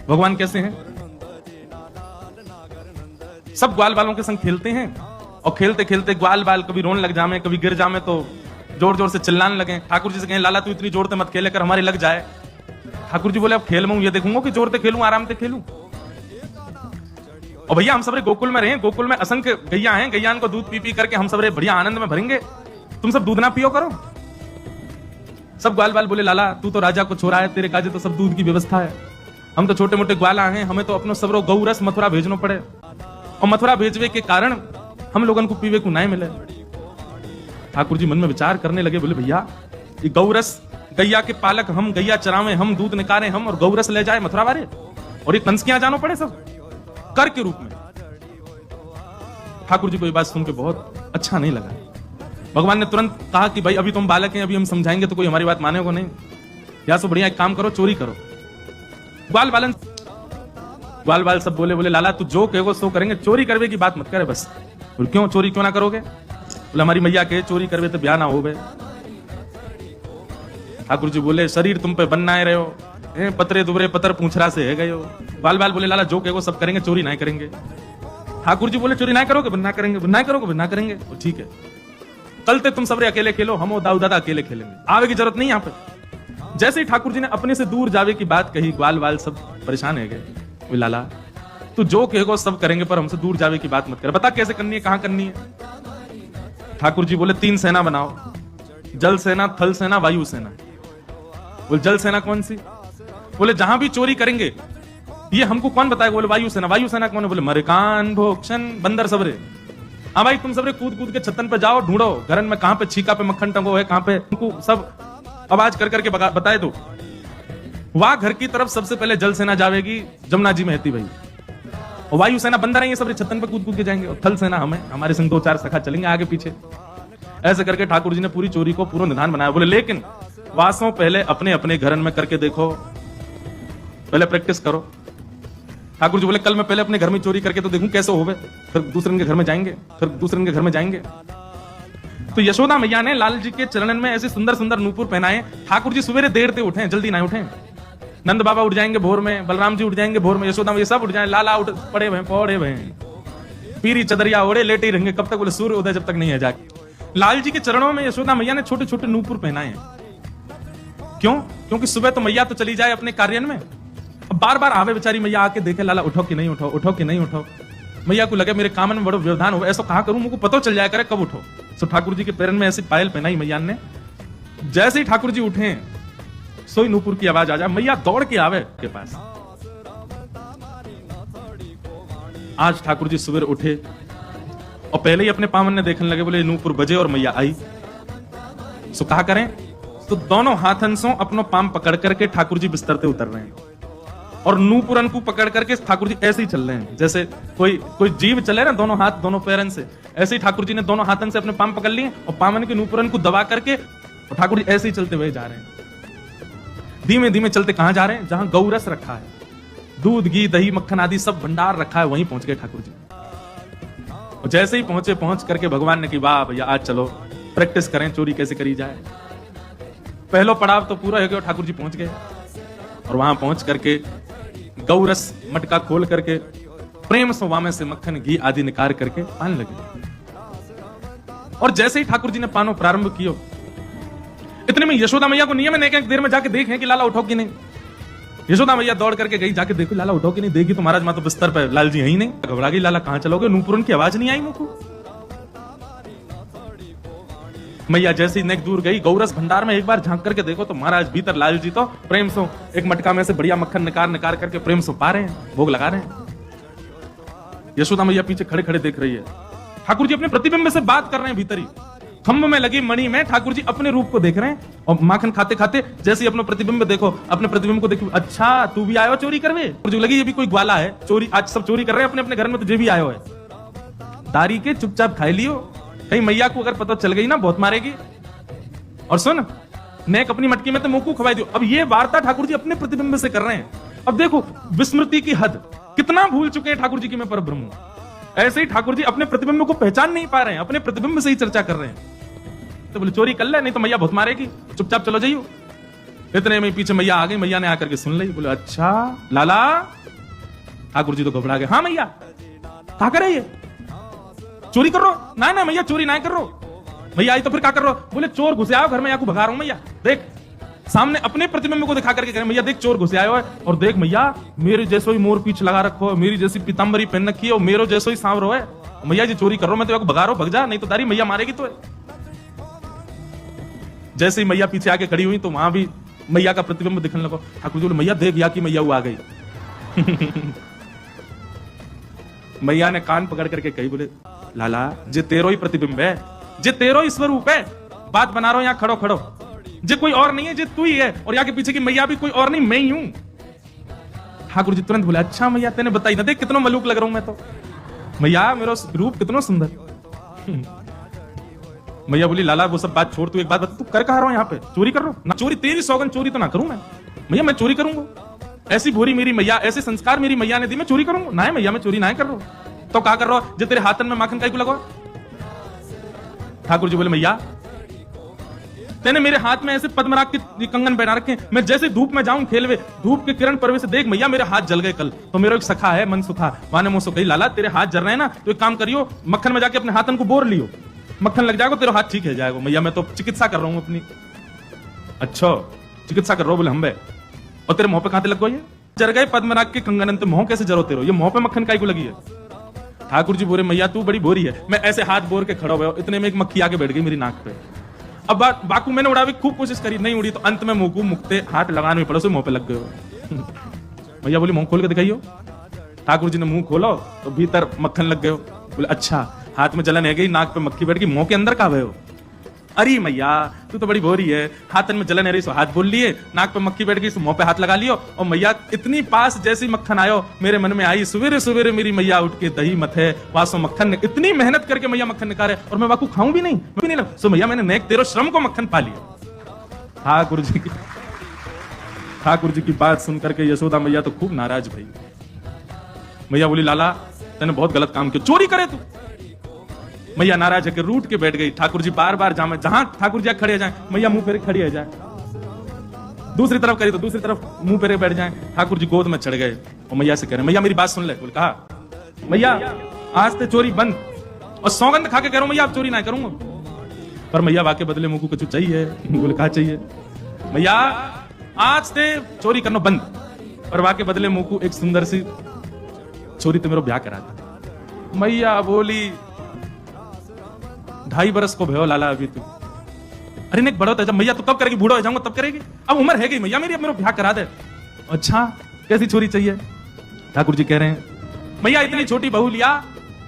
भगवान कैसे हैं? सब ग्वाल बालों के संग खेलते हैं और खेलते खेलते ग्वाल बाल कभी रोने लग जामे, कभी गिर जामे तो जोर जोर से चिल्लाने लगे। ठाकुर जी से कहें लाला तू इतनी जोर से मत खेले कर हमारी लग जाए। ठाकुर जी बोले अब खेल मैं ये देखूंगा कि जोर से खेलूं आराम से खेलूं। और भैया हम सबरे गोकुल में रहे, गोकुल में असंख्य गैया हैं, गैयान को दूध पी पी करके हम सबरे बढ़िया आनंद में भरेंगे, तुम सब दूध ना पियो करो। सब ग्वाल बाल बोले लाला तू तो राजा को छोरा है, तेरे काजे तो सब दूध की व्यवस्था है, हम तो छोटे मोटे ग्वाला हैं, हमें तो अपनो सबरो गौ रस मथुरा भेजनो पड़े और मथुरा भेजवे के कारण हम लोगन को पीवे को नहीं मिले। ठाकुर जी मन में विचार करने लगे, बोले भैया ये गौ रस गैया के पालक हम, गैया चरावे हम, दूध निकाले हम और गौ रस ले जाए मथुरा वाले और ये कंस क्या जानो पड़े सब कर के रूप में। ठाकुर जी को ये बात सुन के बहुत अच्छा नहीं लगा। भगवान ने तुरंत कहा कि भाई अभी तुम बालक हैं, अभी हम समझाएंगे तो कोई हमारी बात मानेगा नहीं, या सो बढ़िया एक काम करो चोरी करो। ग्वाल बाल सब बोले लाला तू जो कहोगे सो करेंगे, चोरी करवे की बात मत करे बस। और क्यों चोरी क्यों ना करोगे? बोले हमारी मैया के चोरी करवे तो ब्याह ना हो गए। ठाकुर जी बोले शरीर तुम पे बनना रहे हो, पतरे दुबरे पतर पूछरा से है गए हो। ग्वाल बाल बोले लाला जो कहोगे सब करेंगे, चोरी नहीं करेंगे। ठाकुर जी बोले चोरी ना करोगे ना करेंगे, ना करोगे ना करेंगे। तो ठीक है कल ते तुम सबरे अकेले खेलो, हम दाऊ दादा अकेले खेलेंगे, आवे की जरूरत नहीं यहाँ पे। जैसे ही ठाकुर जी ने अपने से दूर जावे की बात कही, ग्वाल बाल सब परेशान है गए। लाला तू जो कहेगा सब करेंगे पर हमसे दूर जावे की बात मत कर, बता कैसे करनी है, कहां करनी है। ठाकुर जी बोले 3 सेना बनाओ, जल सेना, थल सेना, वायु सेना। बोले जल सेना कौन सी? बोले जहां भी चोरी करेंगे ये हमको कौन बताएगा? बोले वायु सेना। वायु सेना कौन है? बोले मरकान भोक्षण बंदर सबरे। हाँ भाई तुम सबरे कूद कूद के छतन पे जाओ, ढूंढो घरन में कहां पे छीका पे मक्खन टंगो है, कहां पे तुमको सब आवाज कर करके बताए दो। वहां घर की तरफ सबसे पहले जल सेना जावेगी, जमुना जी में रहती भाई, और वायु सेना बंदर रहेंगे सब छतन पे कूद कूद के जाएंगे, और थल सेना हमें, हमारे संग 2-4 सखा चलेंगे आगे पीछे। ऐसे करके ठाकुर जी ने पूरी चोरी को पूरा निधान बनाया। बोले लेकिन वासों पहले अपने अपने घरन में करके देखो, पहले प्रैक्टिस करो। ठाकुर जी बोले कल मैं पहले अपने घर में चोरी करके तो देखूं कैसे होवे, फिर दूसरे के घर में जाएंगे, फिर दूसरे के घर में जाएंगे। तो यशोदा मैया ने लाल जी के चरणन में ऐसे सुंदर सुंदर नूपुर पहनाए। ठाकुर जी सवेरे देर से उठे, जल्दी ना उठे। नंद बाबा उठ जाएंगे भोर में, बलराम जी उठ जाएंगे भोर में, यशोदा मैया सब उठ जाए, लाला उठ पड़े हुए पीरी चदरिया ओढ़े लेटे ही रहेंगे, कब तक? बोले सूर्य उदय जब तक नहीं है जाके। लाल जी के चरणों में यशोदा मैया ने छोटे छोटे नूपुर पहनाए हैं। क्यों? क्योंकि सुबह तो मैया तो चली जाए अपने कार्यान में, अब बार बार आवे बेचारी मैया आके देखे लाला उठो कि नहीं उठो, उठो कि नहीं उठो। मैया को लगे मेरे काम में बड़ो व्यवधान हो, ऐसा कहा करूं मुझको पता चल जाया करे कब उठो। सो ठाकुर जी के पैरन में ऐसी पायल पहनाई मैया ने। जैसे ही ठाकुर जी उठे सोई नूपुर की आवाज आ जाए, मैया दौड़ के आवे के पास। आज ठाकुर जी सुबह उठे और पहले ही अपने पावन ने देखने लगे, बोले नूपुर बजे और मैया आई। सो कहा करें, तो दोनों हाथन से अपनो पाम पकड़ करके ठाकुर जी बिस्तर से उतर रहे हैं और नूपुरन को पकड़ करके ठाकुर जी ऐसे ही चल रहे हैं जैसे कोई जीव चले ना, दोनों हाथ दोनों पैरन से। ऐसे ही ठाकुर जी ने दोनों हाथन से अपने पाम पकड़ लिए और पावन के नूपुरन को दबा करके और ठाकुर जी ऐसे ही चलते हुए जा रहे हैं। धीमे धीमे चलते कहां जा रहे हैं? जहां गौरस रखा है, दूध घी दही मक्खन आदि सब भंडार रखा है, वहीं पहुंच गए ठाकुर जी। और जैसे ही पहुंच करके भगवान ने कहा वाह भैया आज चलो प्रैक्टिस करें चोरी कैसे करी जाए। पहलो पड़ाव तो पूरा हो गया, ठाकुर जी पहुंच गए और वहां पहुंच करके गौरस मटका खोल करके प्रेम से वामे से मक्खन घी आदि निकाल करके पान लगे। और जैसे ही ठाकुर जी ने पानो प्रारंभ किया, इतने में यशोदा मैया को नियम है एक देर में जाके देखें कि लाला उठो कि नहीं। यशोदा मैया दौड़ करके गई, जाके देखो लाला उठो कि नहीं। देखी तो महाराज मां तो बिस्तर पे, लाल जी है ही नहीं। घबरा गई, लाला कहां चलोगे? नूपुरन की आवाज नहीं आई मुझको। मैया जैसे ही नेक दूर गई, गौरस भंडार में एक बार झांक करके देखो तो महाराज भीतर लाल जी तो प्रेम से एक मटका में से बढ़िया मक्खन निकाल करके प्रेम से पा रहे हैं, भोग लगा रहे हैं। यशोदा मैया पीछे खड़े खड़े देख रही है। ठाकुर जी अपने प्रतिबिंब से बात कर रहे हैं भीतर ही, खम्भ में लगी मणि में ठाकुर जी अपने रूप को देख रहे हैं और माखन खाते खाते जैसे ही अपने प्रतिबिंब देखो, अपने प्रतिबिंब को देखो, अच्छा तू भी आयो चोरी करवे। जो लगी ये भी कोई ग्वाला है, चोरी आज सब चोरी कर रहे हैं अपने अपने घर में, तो जे भी आयो है। दारी के चुपचाप खाई लियो, कहीं मैया को अगर पता चल गई ना बहुत मारेगी। और सुन नेक अपनी मटकी में तो मुंह को खवाई दियो। अब ये वार्ता ठाकुर जी अपने प्रतिबिंब से कर रहे हैं। अब देखो विस्मृति की हद, कितना भूल चुके हैं ठाकुर जी की मैं परब्रह्म हूं। ऐसे ही ठाकुर जी अपने प्रतिबिंब को पहचान नहीं पा रहे हैं, अपने प्रतिबिंब से ही चर्चा कर रहे हैं। तो बोले चोरी कर ले नहीं तो मैया बहुत मारेगी, चुपचाप चलो जाइयो। इतने में पीछे मैया आ गई। मैया ने आकर के सुन ली, बोले अच्छा लाला। ठाकुर जी तो घबरा गए। हाँ मैया क्या करे, ये चोरी कर रो? ना मैया चोरी ना कर रो। भैया आई तो फिर क्या कर रहे हो? बोले चोर घुसे आओ घर में, को भगा रहा हूं मैया। देख सामने अपने प्रतिबिंब को दिखा करके कह मैया देख चोर घुसे आयो है, और देख मैया मेरे जैसो ही मोर पीछ लगा रखो है, मेरी जैसी पीताम्बरी पहन रखी है, और मेरे जैसो ही सांवरो है। मैया जी चोरी कर रहा हूं मैं, तो भगा रहा हूं, भग जा, नहीं तो तारी मैया मारेगी तो। जैसे ही मैया पीछे आके खड़ी हुई तो वहां भी मैया का प्रतिबिंब दिखने लगा। ठाकुर जी बोले मैया देख या की मैया वो आ गई। मैया ने कान पकड़ करके कही, बोले लाला जे तेरो ही प्रतिबिंब है, जे तेरो ही स्वरूप है, बात बना रहा हूं यहाँ खड़ो खड़ो, जे कोई और नहीं है, जे तू ही है, और यहाँ के पीछे की मैया भी कोई और नहीं, मैं ही हूं। ठाकुर जी तुरंत बोले अच्छा मैया तेने बताई ना, देख कितना मलूक लग रहा हूं मैं तो। मैया मेरा रूप कितना सुंदर। मैया बोली लाला वो सब बात छोड़, तू एक बात बता, तू कर कहा रहा हूं यहाँ पे? चोरी कर रहा हूं ना? चोरी तेरी सौगन, चोरी तो ना करूं मैं। मैया मैं चोरी करूंगा? ऐसी भूरी मेरी मैया, ऐसे संस्कार मेरी मैया ने दी, मैं चोरी करूंगा? ना मैया मैं चोरी ना कर रहा हूं। तो क्या कर रहा हो? जो तेरे हाथन में माखन का को लगा। ठाकुर जी बोले मैया तेने मेरे हाथ में ऐसे पद्मराग के कंगन पहना रखे, मैं जैसे धूप में जाऊं खेलवे, धूप के किरण परवे से देख मैया मेरे हाथ जल गए कल। तो मेरा एक सखा है मन सुखा, माने मुझसे कही लाला तेरे हाथ जल रहे हैं ना, तो एक काम करियो मक्खन में जाके अपने हाथन को बोर लियो, मक्खन लग जाएगा तेरा हाथ ठीक है जाएगा। मैया मैं तो चिकित्सा कर रहा हूं अपनी। अच्छा चिकित्सा कर रहा हूं? बोले हम बे, और तेरे मुंह पे कहां लग गई? जर गए पद्मराग के कंगन, तो मुंह कैसे जरो तेरो? ये मुंह पे मक्खन काई को लगी है? ठाकुर जी बोले मैया तू बड़ी बोरी है। मैं ऐसे हाथ बोर के खड़ा हुआ, इतने में एक मक्खी आके बैठ गई मेरी नाक पे। अब बाकू मैंने उड़ा भी खूब कोशिश करी, नहीं उड़ी, तो अंत में मुंह को मुक्ते हाथ लगाने में पड़ो से मुंह पे लग गए। मैया बोली मुंह खोल के दिखाइयो। ठाकुर जी ने मुंह खोलो तो भीतर मक्खन लग गए। बोले अच्छा हाथ में जलन है गई, नाक पे मक्खी बैठ गई, मुंह के अंदर कहा गए हो? अरे मैया तू तो बड़ी भोरी है, हाथन में जलन है रही सो हाथ बोल लिए, नाक पे मक्खी बैठ गई सो मुंह पे हाथ लगा लियो। और मैया इतनी पास जैसी मक्खन आयो मेरे मन में आई, सवेरे सवेरे मेरी मैया उठ के दही मथे वासो मक्खन ने, इतनी मेहनत करके मैया मक्खन निकाले, और मैं वाकू खाऊं भी नहीं लग। सो मैया मैंने नेक तेरो श्रम को मक्खन पा लिया। ठाकुर जी की बात सुन करके यशोदा मैया तो खूब नाराज भई। मैया बोली लाला तूने बहुत गलत काम किया, चोरी करे तू। मैया नाराज है कि रूठ के बैठ गई। ठाकुर जी बार बार जामे, जहां ठाकुर जी खड़े जाए मैया मुंह फेरे खड़ी है जाए, दूसरी तरफ करी तो दूसरी तरफ मुंह फेरे बैठ जाए। ठाकुर जी गोद में चढ़ गए और मैया से कह रहे मैया मेरी बात सुन ले। बोले कहा मैया आज से चोरी बंद, और सौगंध खा के कह रहा हूं मैया अब चोरी ना करूंगा। पर मैया वाके बदले मुंह को कुछ चाहिए। बोले कहा चाहिए? मैया आज से चोरी करना बंद, और वाके बदले मुंह को एक सुंदर सी चोरी तो मेरा ब्याह करा था। मैया बोली 2.5 बरस को भयो लाला अभी तू। अरे नहीं बड़ा होता है जब मैया तू कब करेगी, बूढ़ा हो जाऊंगा तब करेगी, अब उम्र है गई मैया मेरी, अब मेरा ब्याह करा दे। अच्छा कैसी चोरी चाहिए? ठाकुर जी कह रहे हैं मैया इतनी छोटी बहू लिया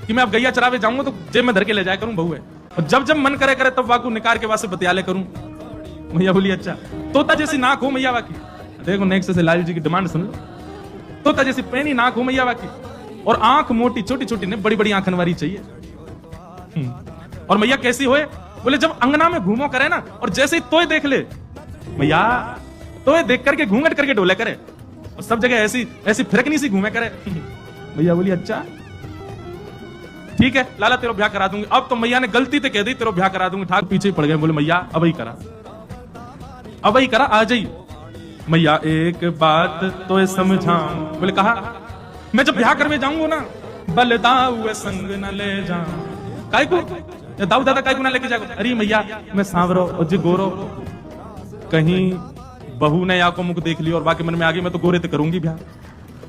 कि मैं अब गैया चरावे जाऊंगा तो जेब में धर के ले जाया करूं, बहू है, और जब जब मन करे तब वाकू निकाल के वासे बतियाले करूं। मैया बोली अच्छा तोता जैसी नाक हो मैया वाकी। देखो नेक्स्ट से लाल जी की डिमांड सुन लो, तोता जैसी पैनी नाक हो मैया वाकी, और आंख मोटी छोटी छोटी ने बड़ी बड़ी आंखन वाली चाहिए। और मैया कैसी होए? बोले जब अंगना में घूमो करे ना, और जैसे ही तोय देख ले मैया, तोय देख करके घूंघट करके डोले करे, और सब जगह ऐसी ऐसी फिरकनी सी घूमे करे। मैया बोली अच्छा ठीक है लाला तेरा ब्याह करा दूंगी। अब तो मैया ने गलती से कह दी तेरा ब्याह करा दूंगी। ठाकुर पीछे पड़ गए, बोले मैया अब ही करा, अब ही करा, आ जाइए। मैया एक बात तो समझाऊं। बोले कहा मैं जब ब्याह करवे जाऊंगा ना, बलदाऊ संग न ले जाऊं। काय को दाऊ दादा काय को ना लेके जाओ? अरे मैया मैं सांवरो और जी गोरो, कहीं बहू ने या को मुख देख लिया और बाकी मन में आ गई मैं तो गोरे ते करूंगी ब्याह,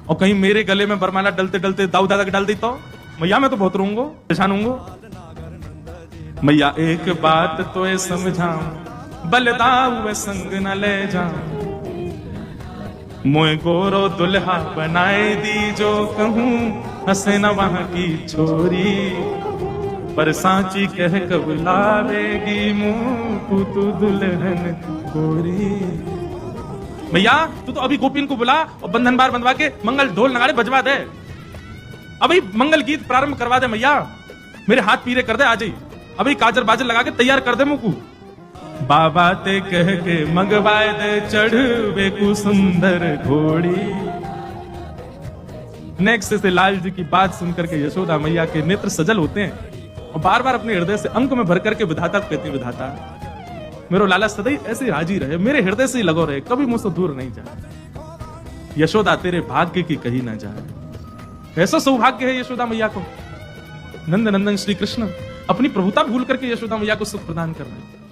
और कहीं मेरे गले में बरमाला डलते डलते दाऊ दादा के डाल दी तो मैया मैं तो बहुत रोऊंगा, परेशान होऊंगा। मैया एक बात तो समझाऊं, बलदाऊ संग न ले जाऊं। मोए गोरो दुल्हा बनाए दी जो कहूं, हंसे न वहां की छोरी, पर सांची कह कब लावेगी मुंह तू दुल्हन गोरी। भैया तू तो अभी गोपिन को बुला और बंधन बार बंधवा के मंगल ढोल नगाड़े बजवा दे, अभी मंगल गीत प्रारंभ करवा दे मैया, मेरे हाथ पीरे कर दे, आ जाइए अभी काजर बाजर लगा के तैयार कर दे मुंह को। बाबा ते कह के मंगवाए दे चढ़वे को सुंदर घोड़ी। नेक्स्ट से लाल जी की बात सुनकर के यशोदा मैया के नेत्र सजल होते हैं और बार बार अपने हृदय से अंक में भर करके विधाता कहती विधाता मेरो लाला सदैव ऐसे हाजिर रहे, मेरे हृदय से ही लगो रहे, कभी मुझसे दूर नहीं जाए। यशोदा तेरे भाग्य की कही ना जाए। ऐसा सौभाग्य है यशोदा मैया को, नंद नंदन श्री कृष्ण अपनी प्रभुता भूल करके यशोदा मैया को सुख प्रदान कर रहे हैं।